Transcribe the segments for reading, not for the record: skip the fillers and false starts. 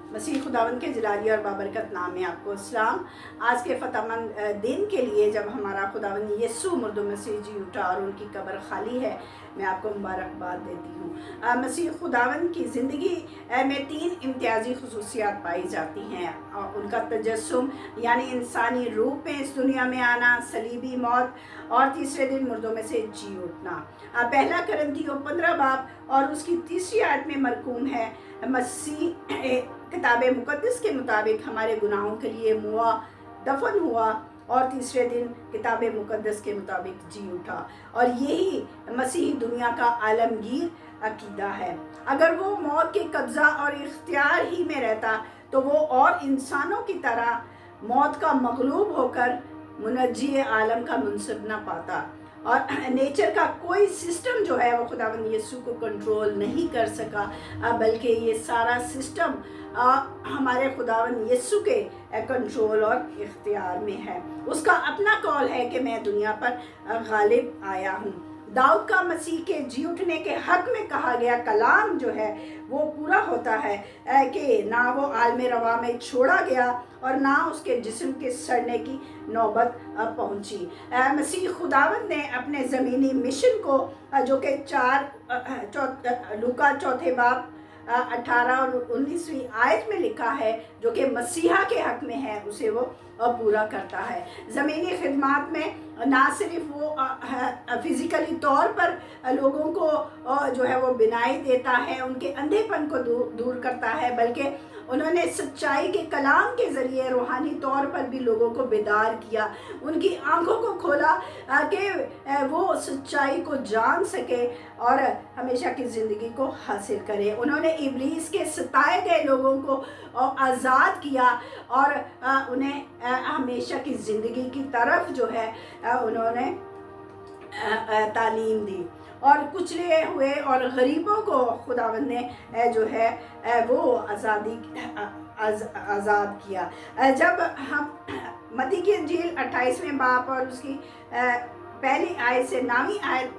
मसीह खुदावंद के जलाली और बाबरकत नाम में आपको अस्सलाम। आज के फ़तहमंद दिन के लिए जब हमारा खुदावंद यीशु मुर्दों में से जी उठा और उनकी कब्र खाली है, मैं आपको मुबारकबाद देती हूँ। मसीह खुदावंद की ज़िंदगी में 3 इम्तियाजी खसूसियात पाई जाती हैं। उनका तजस्सुम यानी इंसानी रूप में इस दुनिया में आना, सलीबी मौत और तीसरे दिन मुर्दों में से जी उठना। पहला करंथियों 15 बाब और उसकी 3री आयत में मरकूम है, मसीह किताब मुकद्दस के मुताबिक हमारे गुनाहों के लिए मुआ, दफन हुआ और तीसरे दिन किताब मुकद्दस के मुताबिक जी उठा। और यही मसीही दुनिया का आलमगीर अकीदा है। अगर वो मौत के कब्ज़ा और इख्तियार ही में रहता तो वो और इंसानों की तरह मौत का मगलूब होकर मुनज्जी आलम का मुनसब न पाता। और नेचर का कोई सिस्टम जो है वो खुदावंद यीशु को कंट्रोल नहीं कर सका, बल्कि ये सारा सिस्टम हमारे खुदावंद यीशु के कंट्रोल और इख्तियार में है। उसका अपना कॉल है कि मैं दुनिया पर गालिब आया हूँ। दाऊद का मसीह के जी उठने के हक में कहा गया कलाम जो है वो पूरा होता है कि ना वो आलम रवा में छोड़ा गया और ना उसके जिस्म के सड़ने की नौबत पहुंची। मसीह खुदावंद ने अपने ज़मीनी मिशन को जो कि लूका 4 बाब 18 और 19वीं आयत में लिखा है, जो कि मसीहा के हक में है, उसे वो पूरा करता है। ज़मीनी खिदमत में ना सिर्फ वो फिज़िकली तौर पर लोगों को जो है वो बिनाई देता है, उनके अंधेपन को दूर करता है, बल्कि उन्होंने सच्चाई के कलाम के ज़रिए रूहानी तौर पर भी लोगों को बेदार किया, उनकी आंखों को खोला कि वो सच्चाई को जान सके और हमेशा की ज़िंदगी को हासिल करे। उन्होंने इब्लीस के सताए गए लोगों को आज़ाद किया और उन्हें हमेशा की ज़िंदगी की तरफ जो है उन्होंने तालीम दी और कुचले हुए और गरीबों को खुदावंद ने जो है वो आज़ाद किया। जब हम मत्ती की इंजील 28वें बाब और उसकी पहली आयत से 9वीं आयत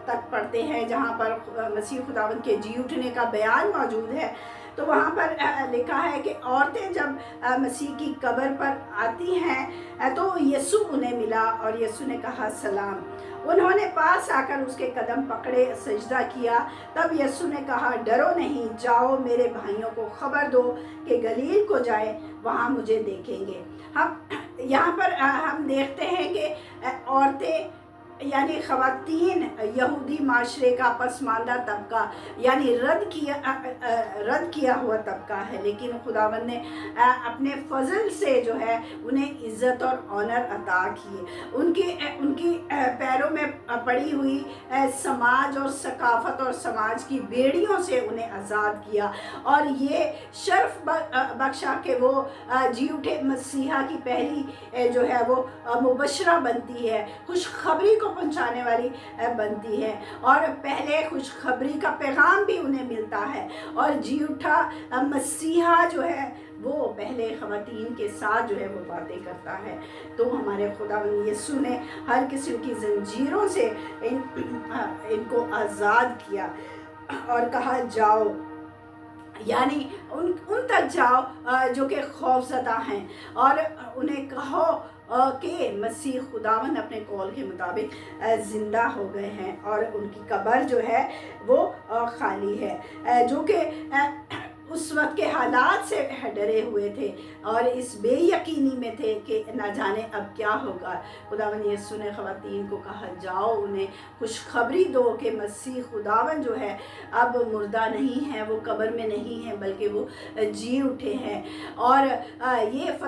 तक पढ़ते हैं, जहाँ पर मसीह खुदावंद के जी उठने का बयान मौजूद है, तो वहाँ पर लिखा है कि औरतें जब मसीह की कब्र पर आती हैं तो यीशु उन्हें मिला और यीशु ने कहा सलाम। उन्होंने पास आकर उसके कदम पकड़े, सजदा किया। तब यीशु ने कहा डरो नहीं, जाओ मेरे भाइयों को खबर दो कि गलील को जाए, वहाँ मुझे देखेंगे। हम यहाँ पर हम देखते हैं कि औरतें यानी ख़वातीन यहूदी माशरे का पसमानदा तबका यानी रद्द किया हुआ तबका है, लेकिन खुदावंद ने अपने फजल से जो है उन्हें इज़्ज़त और ऑनर अता किए। उनकी पैरों में पड़ी हुई समाज और सकाफ़त और समाज की बेड़ियों से उन्हें आज़ाद किया और ये शर्फ बख्शा कि वो जी उठे मसीहा की पहली जो है वो मुबशरा बनती है, खुशखबरी को पहुंचाने वाली बनती है और पहले खुशखबरी का पैगाम भी उन्हें मिलता है। और जी उठा मसीहा जो है वो पहले ख़वातीन के साथ जो है वो बातें करता है। तो हमारे खुदावंद यीशु ने हर किस्म की ज़ंजीरों से इनको आज़ाद किया और कहा जाओ, यानी उन तक जाओ जो कि खौफज़दा हैं और उन्हें कहो कि मसीह खुदावन अपने कौल के मुताबिक ज़िंदा हो गए हैं और उनकी कब्र जो है वो खाली है, जो कि उस वक्त के हालात से डरे हुए थे और इस बेयकीनी में थे कि न जाने अब क्या होगा। खुदावन यीशु ने ख़वातीन को कहा जाओ, उन्हें खुशखबरी दो कि मसीह खुदावन जो है अब मुर्दा नहीं है, वो कब्र में नहीं है, बल्कि वो जी उठे हैं। और ये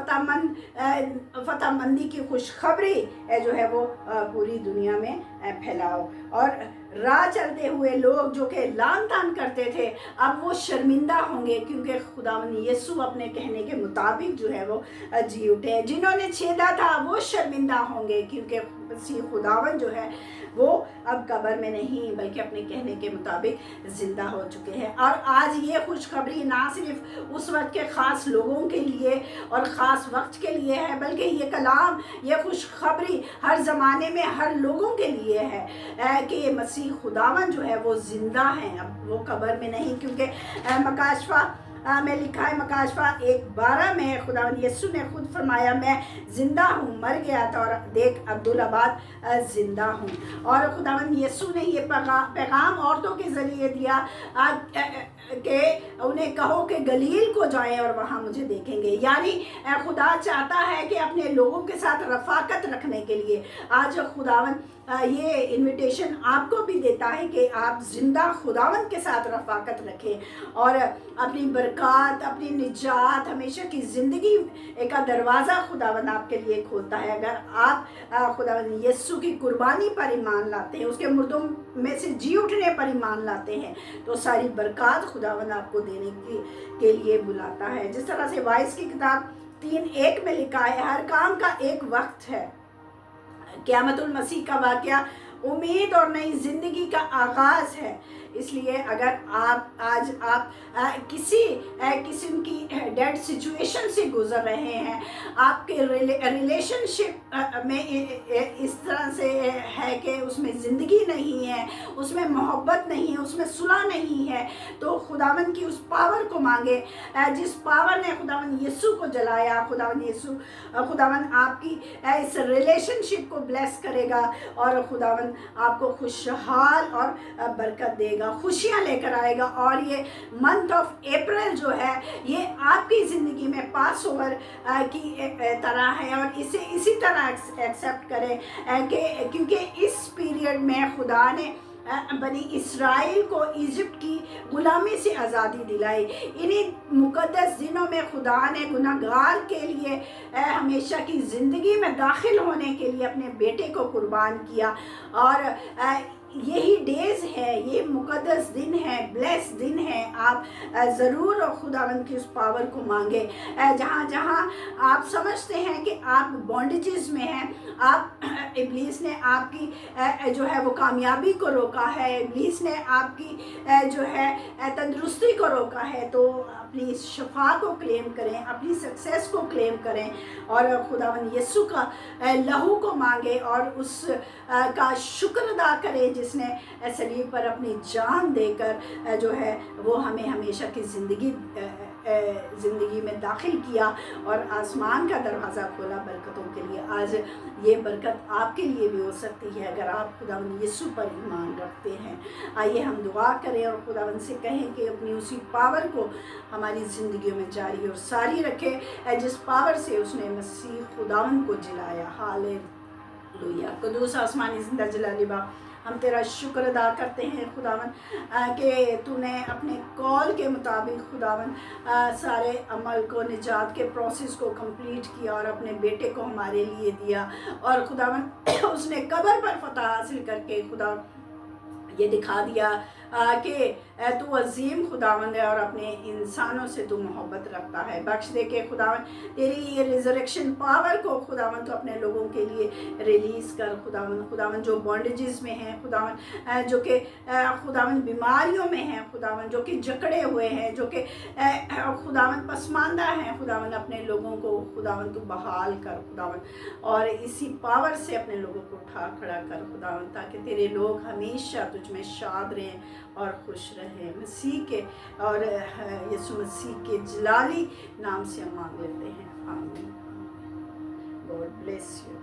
फतहमंदी की खुशखबरी जो है वो पूरी दुनिया में फैलाओ। और राह चलते हुए लोग जो कि लान तान करते थे अब वो शर्मिंदा होंगे, क्योंकि खुदावंद यीशु अपने कहने के मुताबिक जो है वो जी उठे। जिन्होंने छेदा था वो शर्मिंदा होंगे, क्योंकि मसीह खुदावन जो है वो अब कब्र में नहीं बल्कि अपने कहने के मुताबिक ज़िंदा हो चुके हैं। और आज ये खुशखबरी ना सिर्फ उस वक्त के ख़ास लोगों के लिए और ख़ास वक्त के लिए है, बल्कि ये कलाम, ये खुशखबरी हर ज़माने में हर लोगों के लिए है कि मसीह खुदावन जो है वो ज़िंदा हैं, अब वो कब्र में नहीं। क्योंकि मकाशफा में लिखा है, मकाशफा 1:12 में खुदावंद यीशु ने खुद फरमाया, मैं ज़िंदा हूँ, मर गया था और देख अब्दुल्लाबाद ज़िंदा हूँ। और खुदावंद यीशु ने ये पैगाम औरतों के ज़रिए दिया कि उन्हें कहो कि गलील को जाएं और वहाँ मुझे देखेंगे। यानी खुदा चाहता है कि अपने लोगों के साथ रफ़ाकत रखने के लिए आज खुदावंद ये इनविटेशन आपको भी देता है कि आप ज़िंदा खुदावंद के साथ रफ़ाकत रखें और अपनी बरकत, अपनी निजात, हमेशा की ज़िंदगी का दरवाज़ा खुदावंद आपके लिए खोलता है। अगर आप खुदावंद यीशु की कुर्बानी पर ईमान लाते हैं, उसके मुर्दों में से जी उठने पर ईमान लाते हैं, तो सारी बरकत खुदावंद आपको देने के लिए बुलाता है। जिस तरह से वाइस की किताब 3:1 में लिखा है, हर काम का एक वक्त है। क़यामतुल मसीह का वाक़या उम्मीद और नई ज़िंदगी का आगाज़ है। इसलिए अगर आप किसी किस्म की डेड सिचुएशन से गुज़र रहे हैं, आपके रिलेशनशिप में इस तरह से है कि उसमें ज़िंदगी नहीं है, उसमें मोहब्बत नहीं है, उसमें सुलह नहीं है, तो खुदावंद की उस पावर को मांगे जिस पावर ने खुदावंद यीशु को जलाया। खुदावंद आपकी इस रिलेशनशिप को ब्लेस करेगा और खुदावंद आपको खुशहाल और बरकत देगा, खुशियाँ लेकर आएगा। और ये मंथ ऑफ अप्रैल जो है ये आपकी ज़िंदगी में पास ओवर की तरह है और इसे इसी तरह एक्सेप्ट करें क्योंकि इस पीरियड में खुदा ने बनी इस्राइल को इजिप्ट की गुलामी से आज़ादी दिलाई। इन्हीं मुक़द्दस दिनों में खुदा ने गुनहगार के लिए हमेशा की ज़िंदगी में दाखिल होने के लिए अपने बेटे को कुर्बान किया। और यही डेज़ है, ये मुक़द्दस दिन है, ब्लेस दिन है। आप ज़रूर खुदावंद की उस पावर को मांगे। जहाँ जहाँ आप समझते हैं कि आप बॉन्डेजेस में हैं, आप इब्लीस ने आपकी जो है वो कामयाबी को रोका है, इब्लीस ने आपकी जो है तंदुरुस्ती को रोका है, तो अपनी शफा को क्लेम करें, अपनी सक्सेस को क्लेम करें और खुदावंद यीशु का लहू को मांगे और उस का शुक्र अदा करें जिसने सलीब पर अपनी जान देकर जो है वो हमें हमेशा की ज़िंदगी में दाखिल किया और आसमान का दरवाज़ा खोला बरकतों के लिए। आज ये बरकत आपके लिए भी हो सकती है अगर आप खुदावंद यीशु पर ईमान रखते हैं। आइए हम दुआ करें और खुदावंद से कहें कि अपनी उसी पावर को हमारी ज़िंदगी में जारी और सारी रखे जिस पावर से उसने मसीह खुदावंद को जिलाया। हालेलुया। कुदूस आसमानी ज़िंदा जलाली बाप, हम तेरा शुक्र अदा करते हैं खुदावन कि तूने अपने कॉल के मुताबिक खुदावन सारे अमल को, निजात के प्रोसेस को कंप्लीट किया और अपने बेटे को हमारे लिए दिया। और खुदावन उसने कब्र पर फतह हासिल करके खुदा ये दिखा दिया कि तू अजीम खुदावंद है और अपने इंसानों से तू मोहब्बत रखता है। बख्श दे के खुदावंद तेरी ये रिजरेक्शन पावर को खुदावंद तो अपने लोगों के लिए रिलीज़ कर। खुदावंद जो बॉन्डेजेस में हैं, खुदावंद जो कि खुदावंद बीमारियों में हैं, खुदावंद जो कि जकड़े हुए हैं, जो कि खुदावंद पसमानदा हैं, खुदावंद अपने लोगों को खुदावंद तू बहाल कर खुदावंद और इसी पावर से अपने लोगों को उठा खड़ा कर खुदावंद, ताकि तेरे लोग हमेशा तुझ में शाद रहें और खुश रहें। मसीह के और यीशु मसीह के जलाली नाम से हम मांग लेते हैं, आमीन। God bless you.